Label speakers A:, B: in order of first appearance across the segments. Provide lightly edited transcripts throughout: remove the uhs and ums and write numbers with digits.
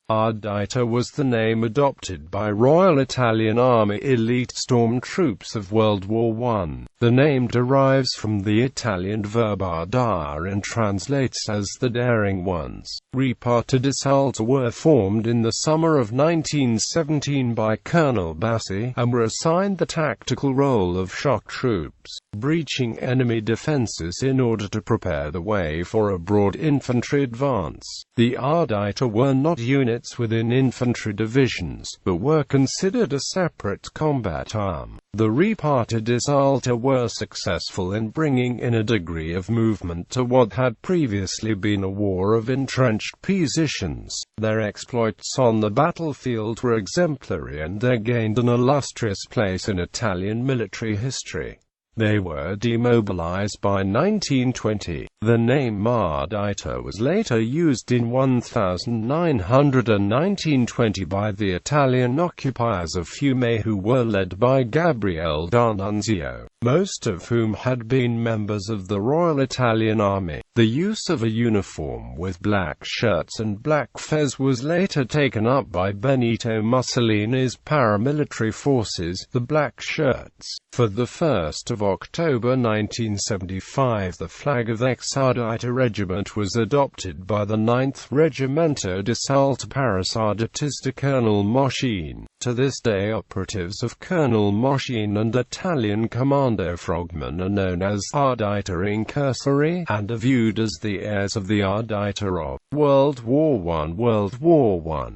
A: Ardite was the name adopted by Royal Italian Army elite storm troops of World War I. The name derives from the Italian verb ardire and translates as the daring ones. Reparti d'Assalto were formed in the summer of 1917 by Colonel Bassi, and were assigned the tactical role of shock troops, breaching enemy defenses in order to prepare the way for a broad infantry advance. The Ardite were not units within infantry divisions, but were considered a separate combat arm. The Reparti d'Assalto were successful in bringing in a degree of movement to what had previously been a war of entrenched positions. Their exploits on the battlefield were exemplary, and they gained an illustrious place in Italian military history. They were demobilized by 1920. The name Ardite was later used in 1900 and 1920 by the Italian occupiers of Fiume, who were led by Gabriele D'Annunzio, most of whom had been members of the Royal Italian Army. The use of a uniform with black shirts and black fez was later taken up by Benito Mussolini's paramilitary forces, the Black Shirts. For the 1st of October 1975, the flag of ex-Ardite regiment was adopted by the 9th Reggimento d'Assalto Paracadutisti Colonel Moschin. To this day, operatives of Colonel Moschin and Italian Commando Frogman are known as Ardite incursori, and are viewed as the heirs of the Ardite of World War I.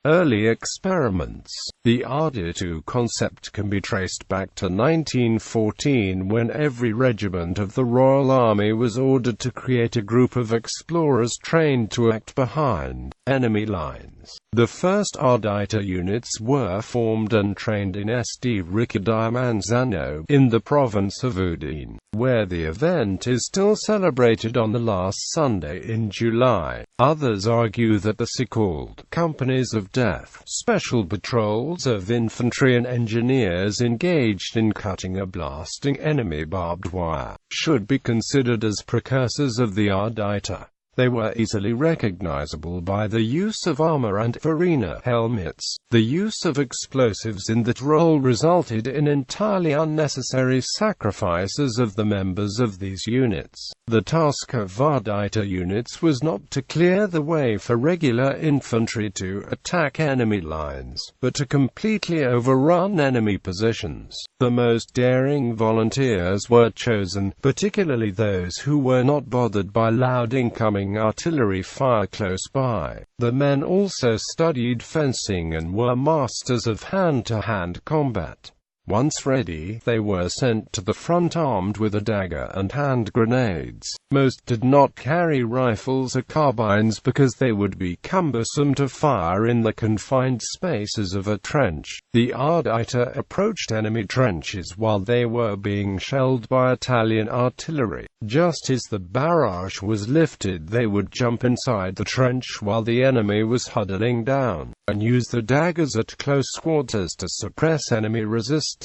A: Early experiments. The Ardite concept can be traced back to 1914, when every regiment of the Royal Army was ordered to create a group of explorers trained to act behind enemy lines. The first Ardite units were formed and trained in St. Ricca di Manzano, in the province of Udine, where the event is still celebrated on the last Sunday in July. Others argue that the so-called companies of death, special patrols of infantry and engineers engaged in cutting or blasting enemy barbed wire, should be considered as precursors of the Ardite. They were easily recognizable by the use of armor and farina helmets. The use of explosives in that role resulted in entirely unnecessary sacrifices of the members of these units. The task of Ardite units was not to clear the way for regular infantry to attack enemy lines, but to completely overrun enemy positions. The most daring volunteers were chosen, particularly those who were not bothered by loud incoming artillery fire close by. The men also studied fencing and were masters of hand-to-hand combat. Once ready, they were sent to the front armed with a dagger and hand grenades. Most did not carry rifles or carbines because they would be cumbersome to fire in the confined spaces of a trench. The Ardite approached enemy trenches while they were being shelled by Italian artillery. Just as the barrage was lifted, they would jump inside the trench while the enemy was huddling down, and use the daggers at close quarters to suppress enemy resistance.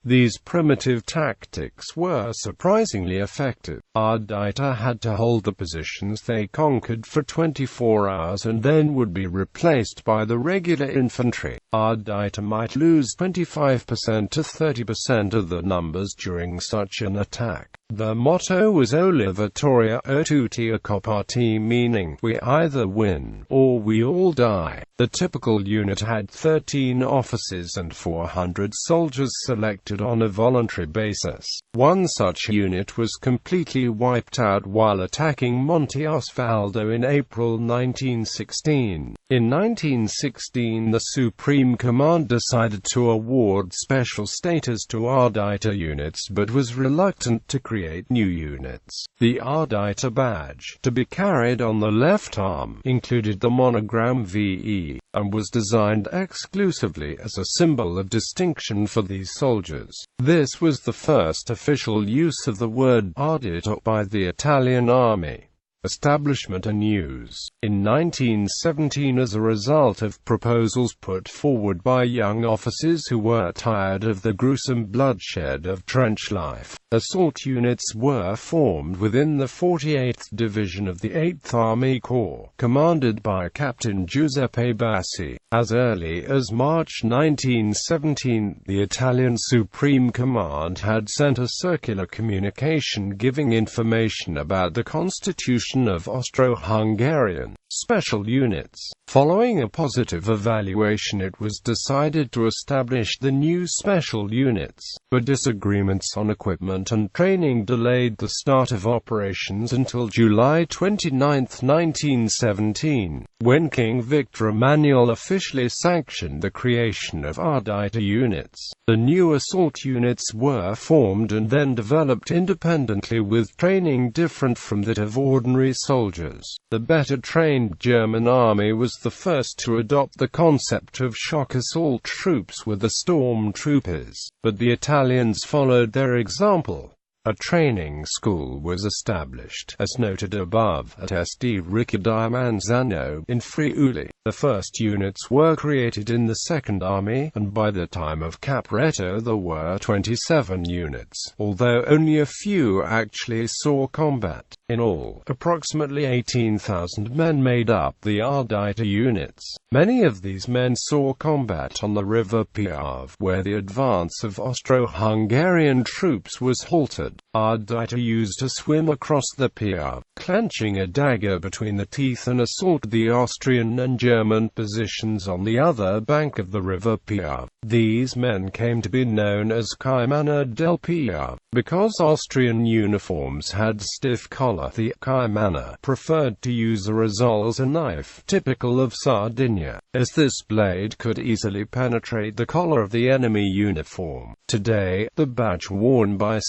A: These primitive tactics were surprisingly effective. Ardite had to hold the positions they conquered for 24 hours and then would be replaced by the regular infantry. Ardite might lose 25% to 30% of the numbers during such an attack. The motto was Ola Vittoria o tutti a coppati, meaning, we either win, or we all die. The typical unit had 13 officers and 400 soldiers selected on a voluntary basis. One such unit was completely wiped out while attacking Monte Osvaldo in April 1916. In 1916, the Supreme Command decided to award special status to Ardite units but was reluctant to create new units. The Ardite badge, to be carried on the left arm, included the monogram VE, and was designed exclusively as a symbol of distinction for these soldiers. This was the first official use of the word Ardite by the Italian army. establishment and use. In 1917, as a result of proposals put forward by young officers who were tired of the gruesome bloodshed of trench life, assault units were formed within the 48th Division of the 8th Army Corps, commanded by Captain Giuseppe Bassi. As early as March 1917, the Italian Supreme Command had sent a circular communication giving information about the constitution of Austro-Hungarian special units. Following a positive evaluation, it was decided to establish the new special units, but disagreements on equipment and training delayed the start of operations until July 29, 1917, when King Victor Emmanuel officially sanctioned the creation of ardite units. The new assault units were formed and then developed independently with training different from that of ordinary soldiers. The better trained German army was the first to adopt the concept of shock assault troops with the stormtroopers, but the Italians followed their example. A training school was established, as noted above, at SD Riccadaimanzano in Friuli. The first units were created in the Second Army, and by the time of Caporetto there were 27 units, although only a few actually saw combat. In all, approximately 18,000 men made up the ardite units. Many of these men saw combat on the River Piave, where the advance of Austro-Hungarian troops was halted. Ardite used to swim across the Piave, clenching a dagger between the teeth, and assault the Austrian and German positions on the other bank of the River Piave. These men came to be known as Caimano del Piave. Because Austrian uniforms had stiff collar, the Caimano preferred to use a risolza knife, typical of Sardinia, as this blade could easily penetrate the collar of the enemy uniform. Today, the badge worn by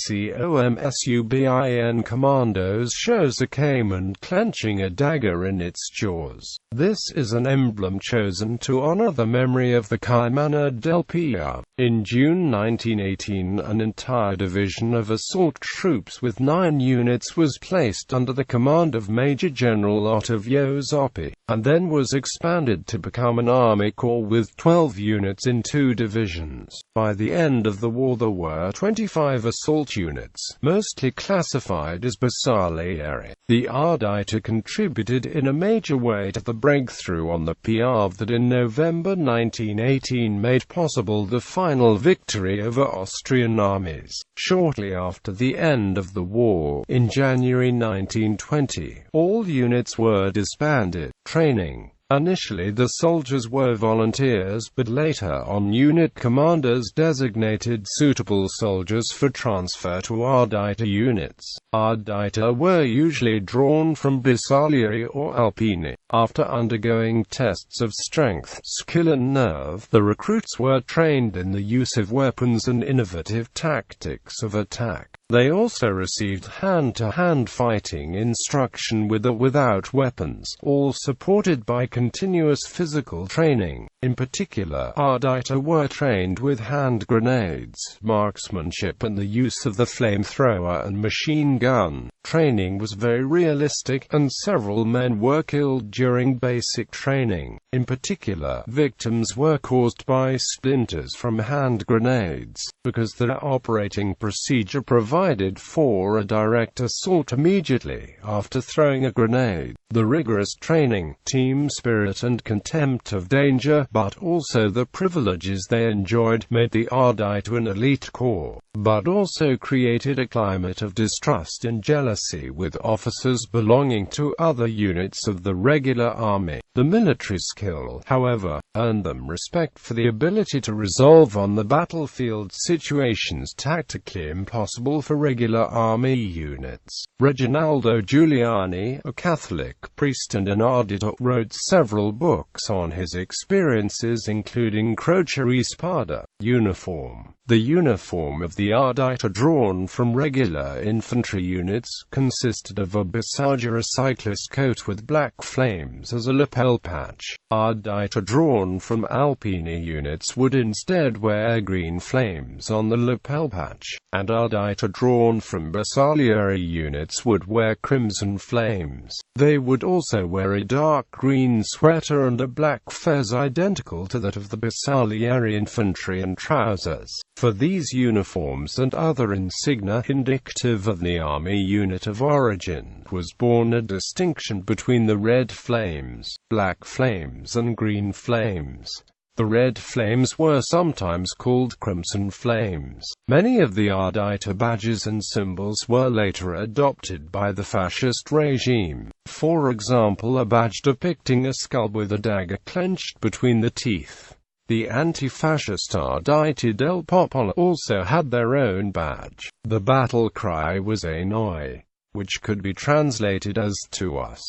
A: COMSUBIN commandos shows a caiman clenching a dagger in its jaws. This is an emblem chosen to honor the memory of the Caimano del Piave. In June 1918, an entire division of assault troops with 9 units was placed under the command of Major General Ottavio Zoppi, and then was expanded to become an army corps with 12 units in 2 divisions. By the end of the war there were 25 assault units, mostly classified as bersaglieri. The ardite contributed in a major way to the breakthrough on the Piave that in November 1918 made possible the final victory over Austrian armies. Shortly after the end of the war, in January 1920, all units were disbanded. Training. Initially the soldiers were volunteers, but later on unit commanders designated suitable soldiers for transfer to ardite units. Ardite were usually drawn from bersaglieri or alpini. After undergoing tests of strength, skill and nerve, the recruits were trained in the use of weapons and innovative tactics of attack. They also received hand-to-hand fighting instruction with or without weapons, all supported by continuous physical training. In particular, ardite were trained with hand grenades, marksmanship and the use of the flamethrower and machine gun. Training was very realistic, and several men were killed during basic training. In particular, victims were caused by splinters from hand grenades, because the operating procedure provided for a direct assault immediately after throwing a grenade. The rigorous training, team spirit and contempt of danger, but also the privileges they enjoyed, made the ardite an elite corps, but also created a climate of distrust and jealousy with officers belonging to other units of the regular army. The military skill, however, earned them respect for the ability to resolve on the battlefield situations tactically impossible for regular army units. Reginaldo Giuliani, a Catholic priest and an ardite, wrote several books on his experiences, including Croce e Spada, Uniform, The uniform of the Ardite, drawn from regular infantry units, consisted of a bassage, or a cyclist coat with black flames as a lapel patch. Ardite drawn from Alpine units would instead wear green flames on the lapel patch, and Ardite drawn from Bersaglieri units would wear crimson flames. They would also wear a dark green sweater and a black fez identical to that of the Bersaglieri infantry, and trousers. For these uniforms and other insignia indicative of the army unit of origin was born a distinction between the red flames, black flames and green flames. The red flames were sometimes called crimson flames. Many of the Ardite badges and symbols were later adopted by the fascist regime. For example, a badge depicting a skull with a dagger clenched between the teeth. The anti-fascist Arditi del Popolo also had their own badge. The battle cry was "A noi," which could be translated as "to us,"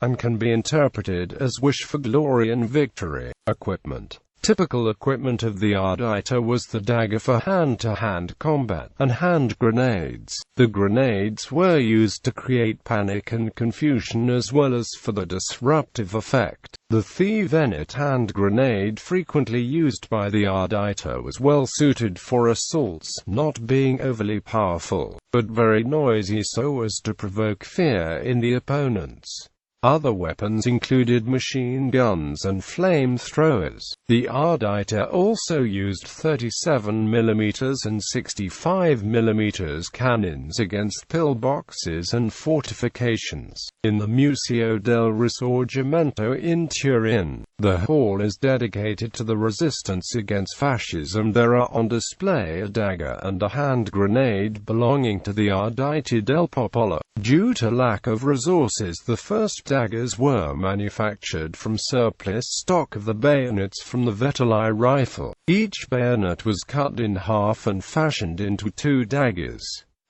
A: and can be interpreted as "wish for glory and victory." Equipment. Typical equipment of the Ardite was the dagger for hand-to-hand combat, and hand grenades. The grenades were used to create panic and confusion as well as for the disruptive effect. The Venet hand grenade, frequently used by the Ardite, was well suited for assaults, not being overly powerful, but very noisy so as to provoke fear in the opponents. Other weapons included machine guns and flamethrowers. The Ardite also used 37mm and 65mm cannons against pillboxes and fortifications. In the Museo del Risorgimento in Turin, the hall is dedicated to the resistance against fascism. There are on display a dagger and a hand grenade belonging to the Arditi del Popolo. Due to lack of resources, the first daggers were manufactured from surplus stock of the bayonets from the Vettelai rifle. Each bayonet was cut in half and fashioned into 2 daggers.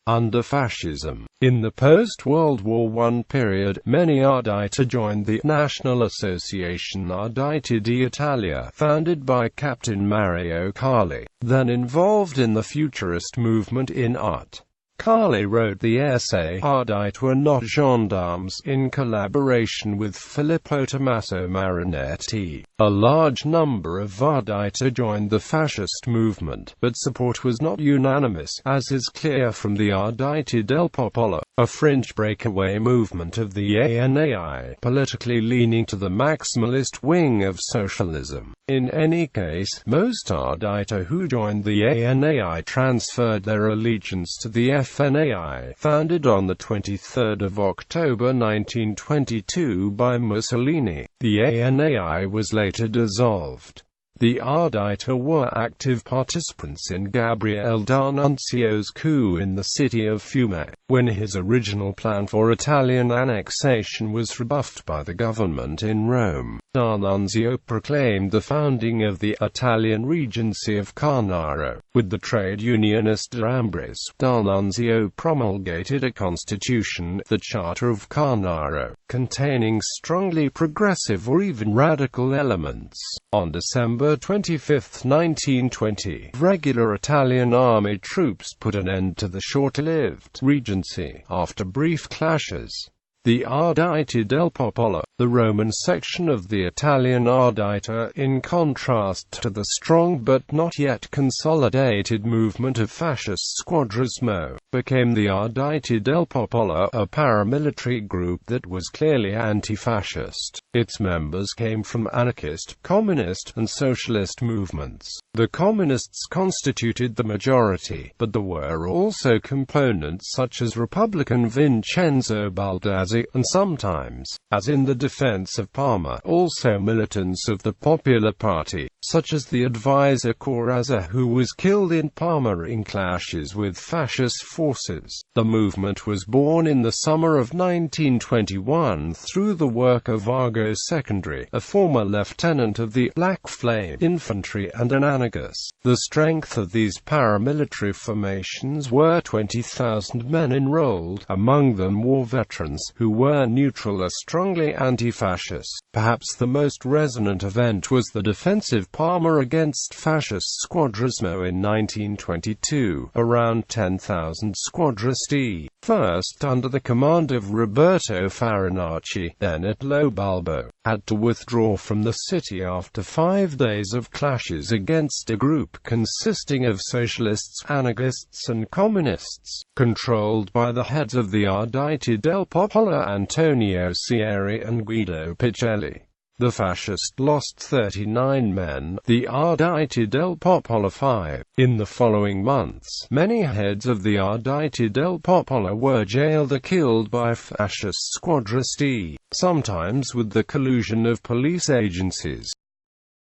A: Under fascism, in the post-World War I period, many Ardite joined the National Association Arditi d'Italia, founded by Captain Mario Carli, then involved in the futurist movement in art. Carli wrote the essay "Ardite Were Not Gendarmes" in collaboration with Filippo Tommaso Marinetti. A large number of Ardite joined the fascist movement, but support was not unanimous, as is clear from the Arditi del Popolo, a fringe breakaway movement of the ANAI, politically leaning to the maximalist wing of socialism. In any case, most Ardite who joined the ANAI transferred their allegiance to the FNAI, founded on the 23rd of October 1922 by Mussolini. The ANAI was later dissolved. The Ardite were active participants in Gabriele D'Annunzio's coup in the city of Fiume, when his original plan for Italian annexation was rebuffed by the government in Rome. D'Annunzio proclaimed the founding of the Italian Regency of Carnaro. With the trade unionist D'Ambris, D'Annunzio promulgated a constitution, the Charter of Carnaro, containing strongly progressive or even radical elements. On December 25, 1920, regular Italian army troops put an end to the short-lived Regency, after brief clashes. The Arditi del Popolo, the Roman section of the Italian Ardite, in contrast to the strong but not yet consolidated movement of fascist squadrismo, became the Arditi del Popolo, a paramilitary group that was clearly anti-fascist. Its members came from anarchist, communist, and socialist movements. The communists constituted the majority, but there were also components such as Republican Vincenzo Baldazzi, and sometimes, as in the defense of Parma, also militants of the Popular Party, such as the advisor Corazza, who was killed in Parma in clashes with fascist forces. The movement was born in the summer of 1921 through the work of Argo Secondary, a former lieutenant of the Black Flame Infantry and an anarchist. The strength of these paramilitary formations were 20,000 men enrolled, among them war veterans, who were neutral or strongly anti-fascist. Perhaps the most resonant event was the defensive Parma against fascist squadrismo in 1922. Around 10,000 squadristi, first under the command of Roberto Farinacci, then at Lobalbo, had to withdraw from the city after 5 days of clashes against a group consisting of socialists, anarchists and communists, controlled by the heads of the Arditi del Popolo Antonio Sieri and Guido Picelli. The fascists lost 39 men, the Arditi del Popolo 5. In the following months, many heads of the Arditi del Popolo were jailed or killed by fascist squadristi, sometimes with the collusion of police agencies.